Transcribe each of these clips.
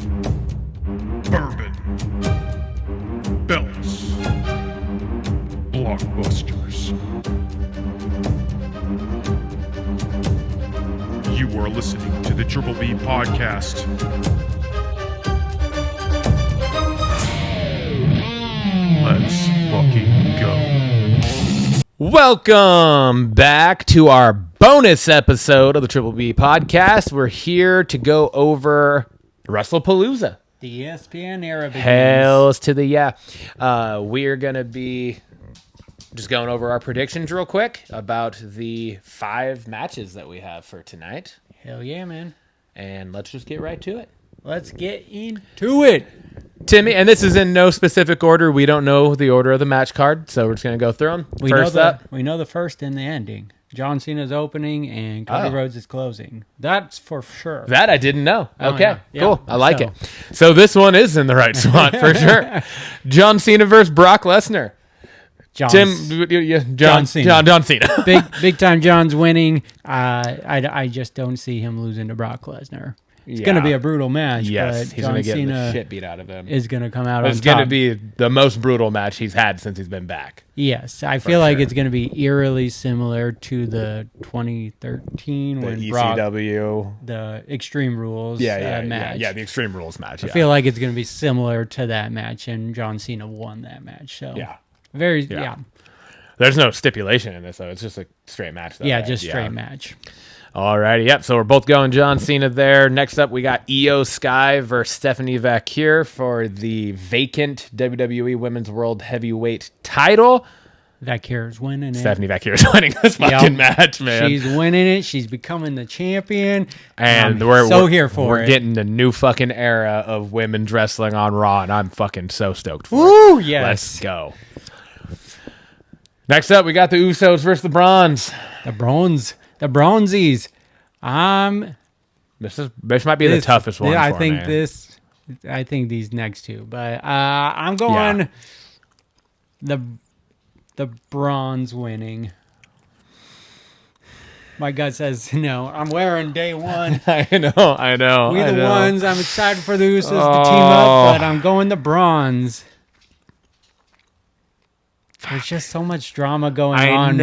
Bourbon. Belts. Blockbusters. You are listening to the Triple B Podcast. Let's fucking go. Welcome back to our bonus episode of the Triple B Podcast. We're here to go over WrestlePalooza. The ESPN era begins. Hells to the yeah. We're going to be just going over our predictions real quick about the 5 matches that we have for tonight. Hell yeah, man. And let's just get right to it. Let's get into it. Timmy, and this is in no specific order. We don't know the order of the match card, so we're just going to go through them. We know the first and the ending. John Cena's opening and Cody Rhodes is closing. That's for sure. That I didn't know. Okay, yeah. Cool. I like it. So this one is in the right spot for sure. John Cena versus Brock Lesnar. John Cena. John Cena. big time. John's winning. I just don't see him losing to Brock Lesnar. It's going to be a brutal match. Yes, but he's going to get Cena the shit beat out of him. Is going to come out on top. It's going to be the most brutal match he's had since he's been back. Yes, I feel like it's going to be eerily similar to the 2013 when ECW, the Extreme Rules match. Yeah, the Extreme Rules match. Yeah. I feel like it's going to be similar to that match, and John Cena won that match. So yeah. There's no stipulation in this, though. It's just a straight match, though. Yeah, right? Just straight match. Alrighty, yep. So we're both going John Cena there. Next up, we got Io Sky versus Stephanie Vaquer for the vacant WWE Women's World Heavyweight title. Vaquer's winning it. Stephanie Vaquer's winning this fucking match, man. She's winning it. She's becoming the champion. And we're here for it. We're getting a new fucking era of women's wrestling on Raw, and I'm fucking so stoked for it. Woo, yes. Let's go. Next up, we got the Usos versus the Bronze. The Bronzies. This might be the toughest one. I think these next two, but I'm going the Bronze winning. My gut says no. I'm wearing day one. I know. We the ones. I'm excited for the Usos to team up, but I'm going the Bronze. There's just so much drama going on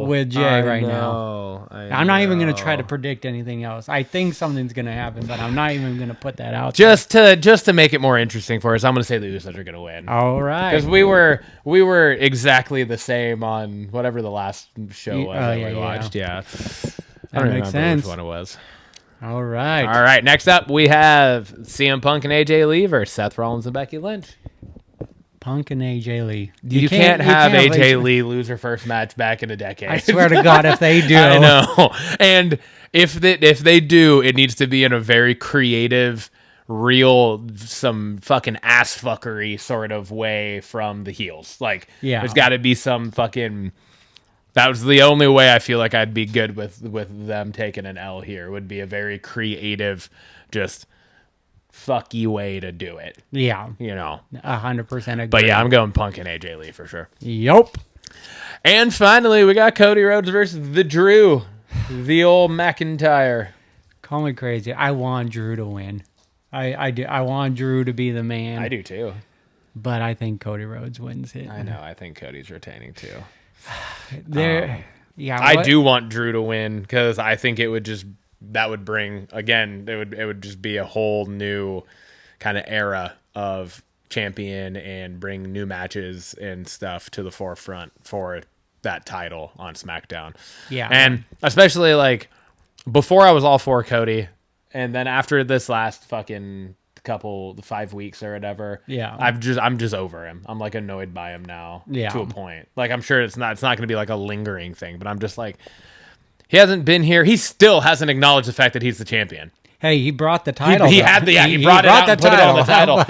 with Jay right now. I'm not even going to try to predict anything else. I think something's going to happen, but I'm not even going to put that out there. Just to make it more interesting for us, I'm going to say the Usos are going to win. All right. Because we were exactly the same on whatever the last show was that we watched. Yeah. I don't makes remember sense. which one it was. All right. All right. Next up, we have CM Punk and AJ Lee versus Seth Rollins and Becky Lynch. Punk and AJ Lee. You can't have AJ Lee lose her first match back in a decade. I swear to God, if they do. I know. And if they do, it needs to be in a very creative, real, some fucking ass fuckery sort of way from the heels. Like, there's got to be some fucking... That was the only way I feel like I'd be good with them taking an L here. Would be a very creative, just... fucky way to do it. Yeah. 100% agree. But yeah, I'm going Punk and AJ Lee for sure. Yup. And finally, we got Cody Rhodes versus the Drew. The old McIntyre. Call me crazy. I want Drew to win. I do. I want Drew to be the man. I do too. But I think Cody Rhodes wins it. I know. I think Cody's retaining too. I do want Drew to win because I think it would just... That would bring, again, it would just be a whole new kind of era of champion and bring new matches and stuff to the forefront for that title on SmackDown. Yeah. And especially like before I was all for Cody, and then after this last fucking the 5 weeks or whatever, I'm just over him. I'm like annoyed by him now to a point. Like I'm sure it's not going to be like a lingering thing, but I'm just like, he hasn't been here. He still hasn't acknowledged the fact that he's the champion. Hey, he brought the title. He brought it out and put it on the title.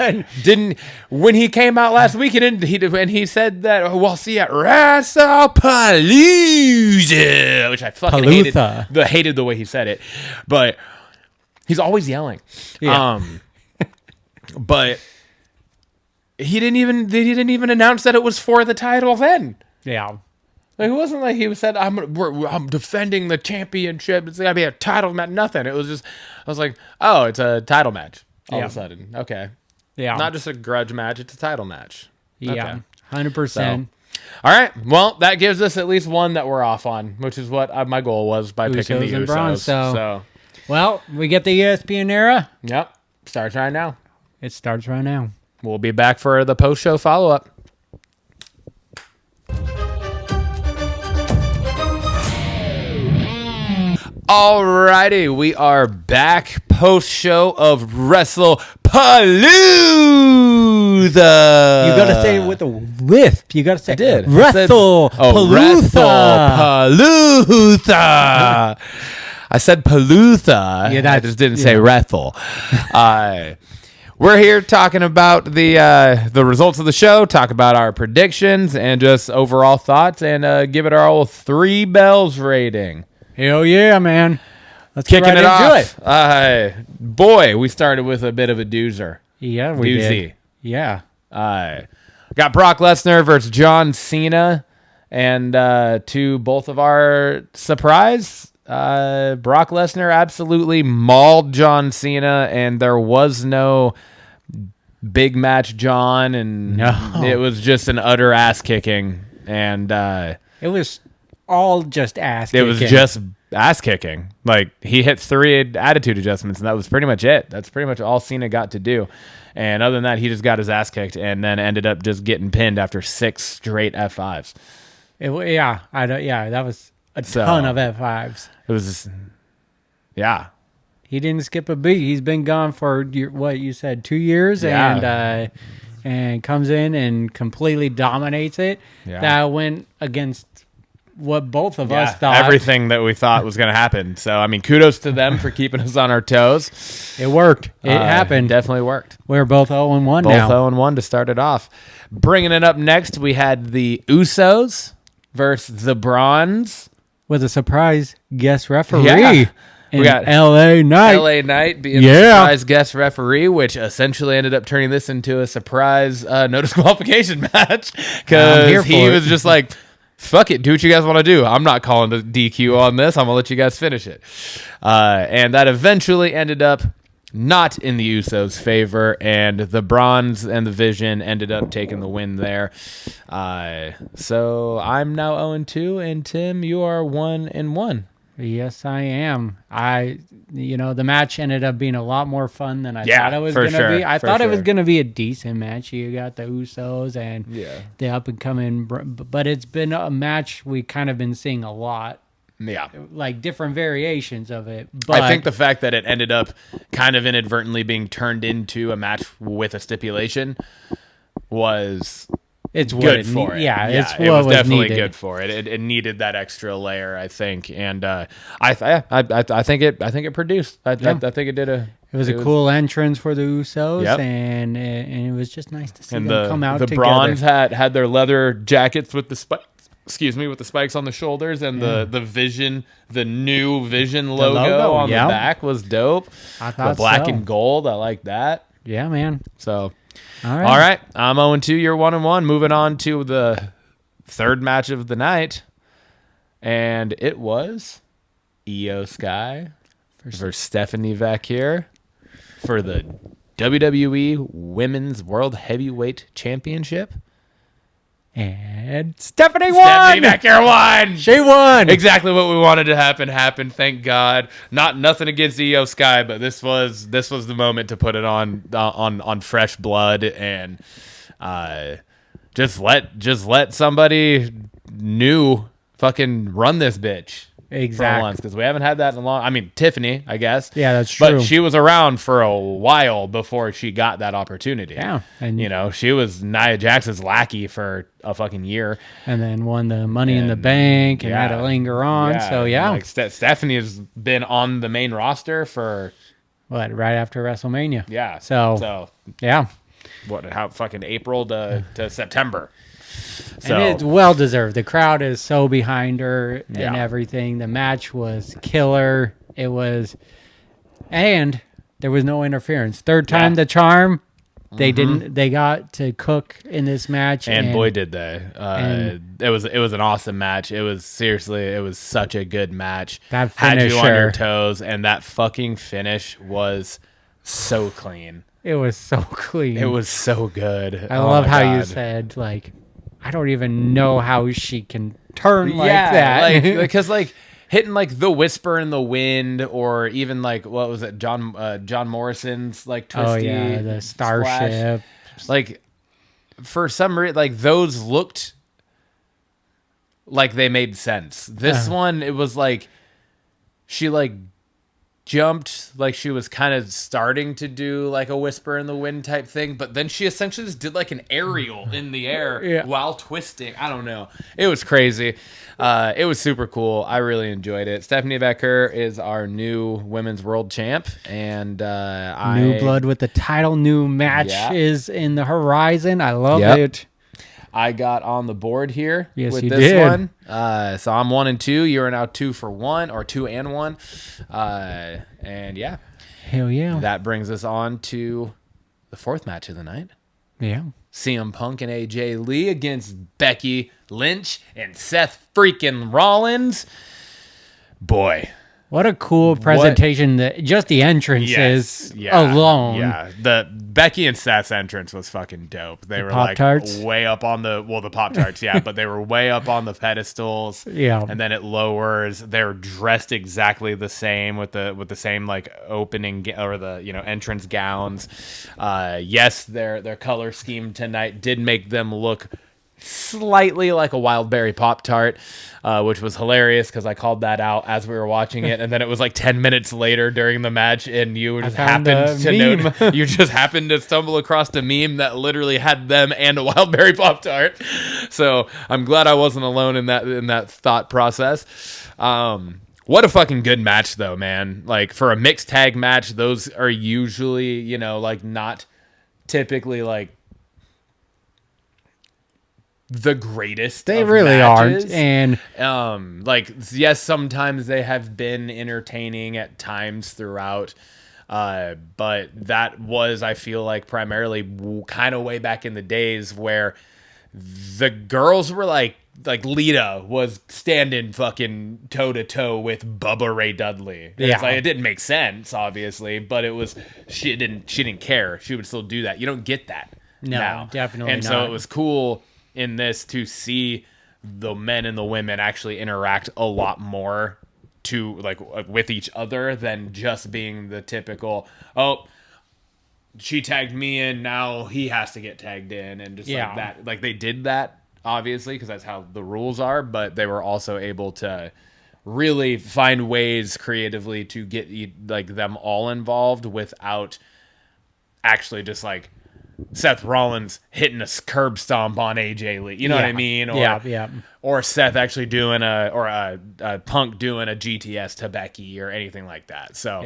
When he came out last week, and he said that we'll see at WrestlePalooza, which I fucking hated the way he said it. But he's always yelling. Yeah. But they didn't even announce that it was for the title then. Yeah. Like, it wasn't like he said, I'm defending the championship. It's got to be a title match. Nothing. It was just, I was like, oh, it's a title match. all of a sudden. Okay. Yeah. Not just a grudge match, it's a title match. Yeah. 100%. All right. Well, that gives us at least one that we're off on, which is what my goal was by picking the and Usos. Braun, so, well, we get the ESPN era. Yep. Starts right now. It starts right now. We'll be back for the post-show follow-up. Alrighty, we are back post-show of WrestlePalooza. You gotta say it with a lisp. You gotta say I did. WrestlePalooza. WrestlePalooza. I said Palooza. Yeah, I just didn't say Wrestle. We're here talking about the results of the show, talk about our predictions, and just overall thoughts, and give it our old 3 bells rating. Hell yeah, man. Let's Kicking get right it off. Boy, we started with a bit of a doozer. Yeah, we did. Yeah. Got Brock Lesnar versus John Cena. And to both of our surprise, Brock Lesnar absolutely mauled John Cena, and there was no big match John, and it was just an utter ass kicking. And it was all just ass kicking. It was just ass kicking. Like, he hit 3 attitude adjustments, and that was pretty much it. That's pretty much all Cena got to do. And other than that, he just got his ass kicked and then ended up just getting pinned after 6 straight F5s. That was a ton of F5s. It was just, yeah. He didn't skip a beat. He's been gone for, what you said, 2 years, and comes in and completely dominates it. Yeah. That went against what both of us thought. Everything that we thought was going to happen. So, I mean, kudos to them for keeping us on our toes. It worked. It happened. Definitely worked. We're both 0-1 now. Both 0-1 to start it off. Bringing it up next, we had the Usos versus the Brawns. With a surprise guest referee. Yeah. We got LA Knight. LA Knight being the surprise guest referee, which essentially ended up turning this into a surprise no disqualification match. Because he was just like, fuck it, do what you guys want to do. I'm not calling the DQ on this. I'm going to let you guys finish it. And that eventually ended up not in the Usos' favor, and the Bronze and the Vision ended up taking the win there. So I'm now 0-2, and Tim, you are 1-1. Yes, I am. The match ended up being a lot more fun than I thought it was going to be. I thought it was going to be a decent match. You got the Usos and the up-and-coming, but it's been a match we kind of been seeing a lot. Yeah. Like different variations of it. But I think the fact that it ended up kind of inadvertently being turned into a match with a stipulation was... It's good for it. Yeah, it's what it was definitely needed. good for it. It needed that extra layer, I think, and I think it produced. I think it did a. It was a cool entrance for the Usos, and it was just nice to see them come out together. The Bronze had their leather jackets with the spikes. With the spikes on the shoulders, and the Vision, the new Vision logo on the back was dope. I thought the black and gold. I like that. Yeah, man. So. All right. I'm 0-2. You're 1-1. Moving on to the third match of the night. And it was Io Sky versus Stephanie Vaquer for the WWE Women's World Heavyweight Championship. And Stephanie won! Stephanie Vaquer won! She won! Exactly what we wanted to happen happened, thank God. Nothing against Io Sky, but this was the moment to put it on fresh blood and just let somebody new fucking run this bitch. Exactly. Because we haven't had that in a long... I mean, Tiffany, I guess. Yeah, that's true. But she was around for a while before she got that opportunity. Yeah. And, she was Nia Jax's lackey for a fucking year. And then won the Money in the Bank and had to linger on. Yeah. So, yeah. Like Stephanie has been on the main roster for... What, right after WrestleMania? Yeah. So yeah. How fucking April to September. So, and it's well deserved. The crowd is so behind her and everything. The match was killer. It was, and there was no interference. Third time the charm. They didn't. They got to cook in this match, and boy did they! It was an awesome match. It was such a good match. That had finisher. You on your toes, and that fucking finish was so clean. It was so clean. It was so good. I love how you said, like, I don't even know how she can turn like that. Because hitting like the Whisper in the Wind, or even like, what was it, John Morrison's like twisty the Starship splash. Like, for some reason, like, those looked like they made sense. This one, it was like she like jumped like she was kind of starting to do like a Whisper in the Wind type thing, but then she essentially just did like an aerial in the air while twisting. I don't know. It was crazy. It was super cool. I really enjoyed it. Stephanie Becker is our new women's world champ, and new blood with the title. New match is in the horizon. I love it. I got on the board here with this did. one. So I'm 1-2. You're now 2-1, or 2-1. And yeah. Hell yeah. That brings us on to the fourth match of the night. Yeah. CM Punk and AJ Lee against Becky Lynch and Seth freaking Rollins. Boy. What a cool presentation! That just the entrances alone. Yeah, the Becky and Seth's entrance was fucking dope. They were Pop-Tarts? Like way up on the Pop-Tarts, but they were way up on the pedestals. Yeah, and then it lowers. They're dressed exactly the same with the same like opening or the entrance gowns. Yes, their color scheme tonight did make them look slightly like a wild berry Pop-Tart, which was hilarious because I called that out as we were watching it, and then it was like 10 minutes later during the match, and you just happened to stumble across a meme that literally had them and a wild berry Pop-Tart. So I'm glad I wasn't alone in that thought process. What a fucking good match though, man. Like, for a mixed tag match, those are usually like not typically like the greatest. They really matches. aren't. And yes, sometimes they have been entertaining at times throughout, but that was, I feel like, primarily kind of way back in the days where the girls were like Lita was standing fucking toe to toe with Bubba Ray Dudley. It didn't make sense, obviously, but it was she didn't care. She would still do that. You don't get that now. Definitely and not. So it was cool in this to see the men and the women actually interact a lot more with each other than just being the typical, she tagged me in, now he has to get tagged in, and just like that. Like, they did that obviously because that's how the rules are, but they were also able to really find ways creatively to get like them all involved without actually just like Seth Rollins hitting a curb stomp on AJ Lee. You know what I mean? Or Seth actually doing a Punk doing a GTS to Becky or anything like that. So,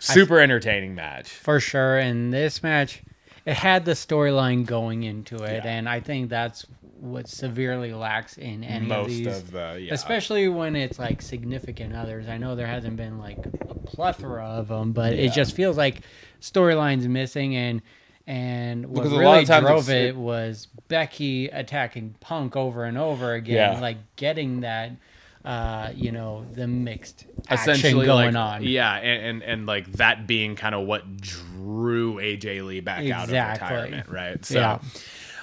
super entertaining match. For sure. And this match, it had the storyline going into it. And I think that's what severely lacks in any of these. Especially when it's like significant others. I know there hasn't been like a plethora of them, but it just feels like storyline's missing. And what really drove it was Becky attacking Punk over and over again, like getting that, the mixed action going on. Yeah, and like that being kind of what drew AJ Lee back out of retirement, right? So,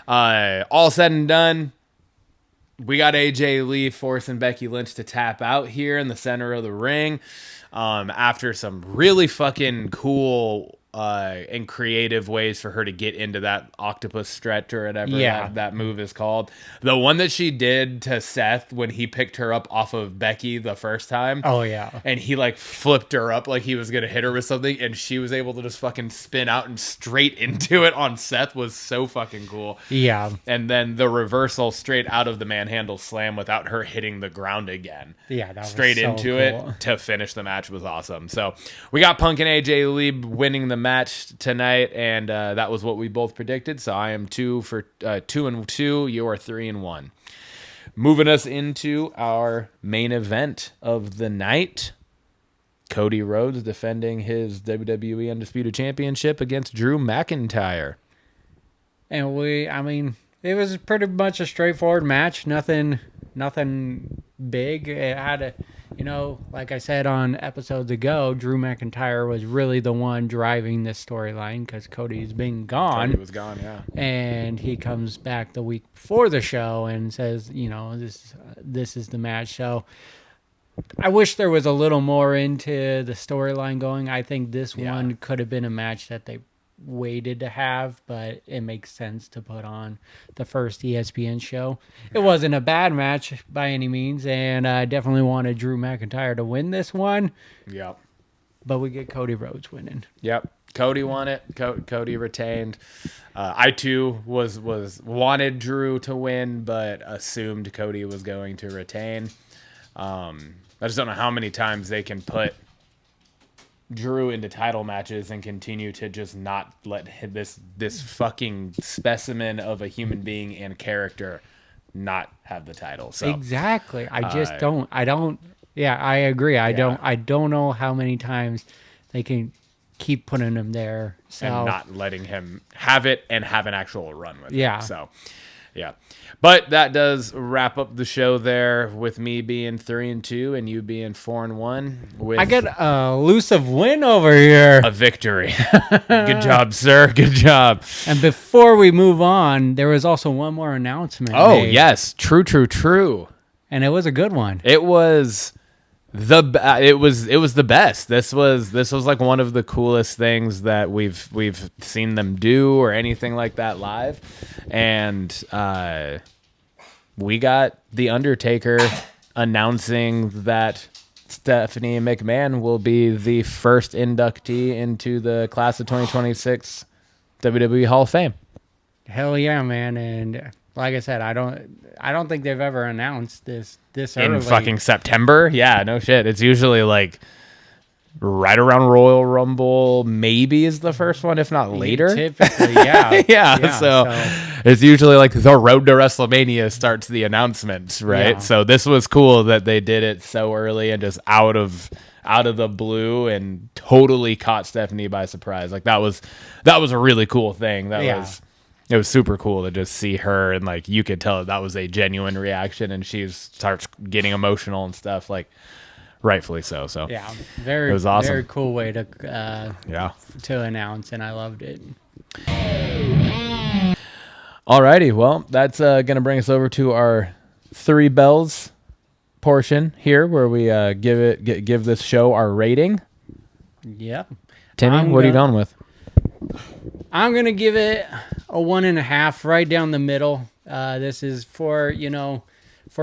all said and done, we got AJ Lee forcing Becky Lynch to tap out here in the center of the ring, after some really fucking cool and creative ways for her to get into that octopus stretch or whatever that move is called. The one that she did to Seth when he picked her up off of Becky the first time. Oh, yeah. And he like flipped her up like he was going to hit her with something, and she was able to just fucking spin out and straight into it on Seth was so fucking cool. Yeah. And then the reversal straight out of the manhandle slam without her hitting the ground again. Yeah, that was straight so into cool. it to finish the match was awesome. So we got Punk and AJ Lee winning the match tonight, and that was what we both predicted. So I am 2-2. You are 3-1. Moving us into our main event of the night. Cody Rhodes defending his WWE Undisputed Championship against Drew McIntyre. And it was pretty much a straightforward match. Nothing big. It like I said on episodes ago, Drew McIntyre was really the one driving this storyline because Cody's been gone. Cody was gone, yeah. And he comes back the week before the show and says, this is the match. So I wish there was a little more into the storyline going. I think this one could have been a match that they waited to have, but it makes sense to put on the first ESPN show. It wasn't a bad match by any means, and I definitely wanted Drew McIntyre to win this one. Yep. But we get Cody Rhodes winning. Yep. Cody won it. Cody retained. I too was wanted Drew to win, but assumed Cody was going to retain. I just don't know how many times they can put Drew into title matches and continue to just not let this fucking specimen of a human being and character not have the title. So exactly. I just don't. Yeah, I agree. I don't know how many times they can keep putting him there and not letting him have it and have an actual run with it. So yeah. But that does wrap up the show there with me being 3-2 and you being 4-1. I get a elusive win over here. A victory. Good job, sir. Good job. And before we move on, there was also one more announcement. Oh, yes. True. And it was a good one. It was it was the best. This was like one of the coolest things that we've seen them do or anything like that live. And we got The Undertaker announcing that Stephanie McMahon will be the first inductee into the class of 2026 WWE Hall of Fame. Hell yeah, man. And like I said, I don't think they've ever announced this early. In fucking September? Yeah, no shit. It's usually like right around Royal Rumble, maybe is the first one, if not later. Typically, yeah. yeah. So it's usually like the road to WrestleMania starts the announcements, right? Yeah. So this was cool that they did it so early and just out of the blue and totally caught Stephanie by surprise. Like that was a really cool thing. It was super cool to just see her, and like you could tell that was a genuine reaction, and she starts getting emotional and stuff, like rightfully so. So yeah, it was awesome. Very cool way to announce, and I loved it. Alrighty, well that's gonna bring us over to our 3 bells portion here, where we give this show our rating. Yep. Timmy, what are you going with? I'm going to give it a 1.5, right down the middle. This is for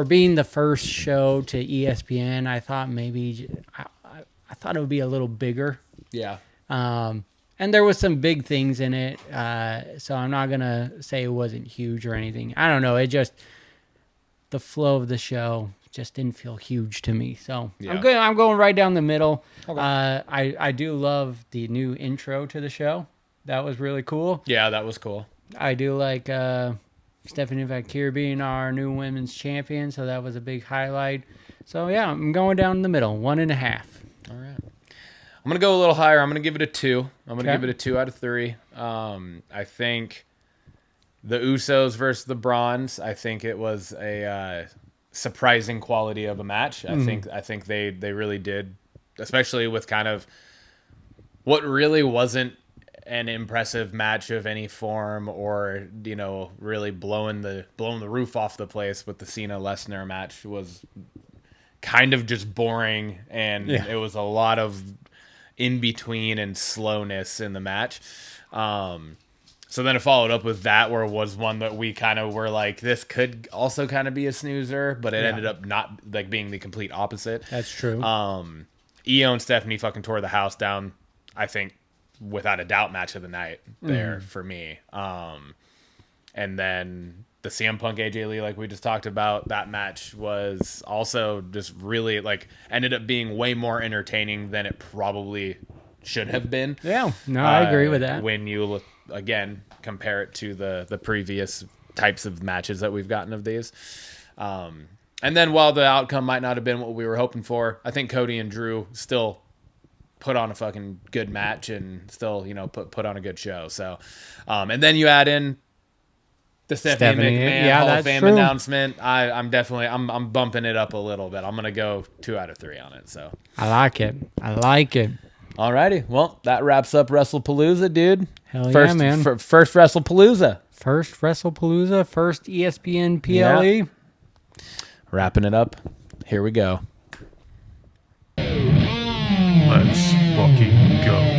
being the first show to ESPN. I thought maybe I thought it would be a little bigger. Yeah. And there was some big things in it. So I'm not going to say it wasn't huge or anything. I don't know. It just, the flow of the show just didn't feel huge to me. So yeah. I'm going right down the middle. Okay. I do love the new intro to the show. That was really cool. Yeah, that was cool. I do like Stephanie McMahon being our new women's champion, so that was a big highlight. So, yeah, I'm going down the middle, 1.5. All right. I'm going to go a little higher. I'm going to give it a 2. I'm going to give it a 2 out of 3. I think the Usos versus the Brawns, I think it was a surprising quality of a match. I think they really did, especially with kind of what really wasn't an impressive match of any form, or really blowing the roof off the place with the Cena Lesnar match. Was kind of just boring, and it was a lot of in between and slowness in the match. So then it followed up with that, where it was one that we kind of were like, this could also kind of be a snoozer, but it ended up not like being the complete opposite. That's true. Io and Stephanie fucking tore the house down. I think without a doubt match of the night there for me. And then the CM Punk AJ Lee, like we just talked about, that match was also just really like ended up being way more entertaining than it probably should have been. Yeah, no, I agree with that. When you look, again, compare it to the previous types of matches that we've gotten of these. And then while the outcome might not have been what we were hoping for, I think Cody and Drew still put on a fucking good match and still, put on a good show. So, and then you add in The Stephanie McMahon Hall of Fame announcement. I'm definitely I'm bumping it up a little bit. I'm gonna go 2 out of 3 on it. So I like it. Alrighty, well that wraps up WrestlePalooza, dude. Hell yeah, man! First WrestlePalooza. First WrestlePalooza. First ESPN PLE. Yeah. Wrapping it up. Here we go. Let's fucking go.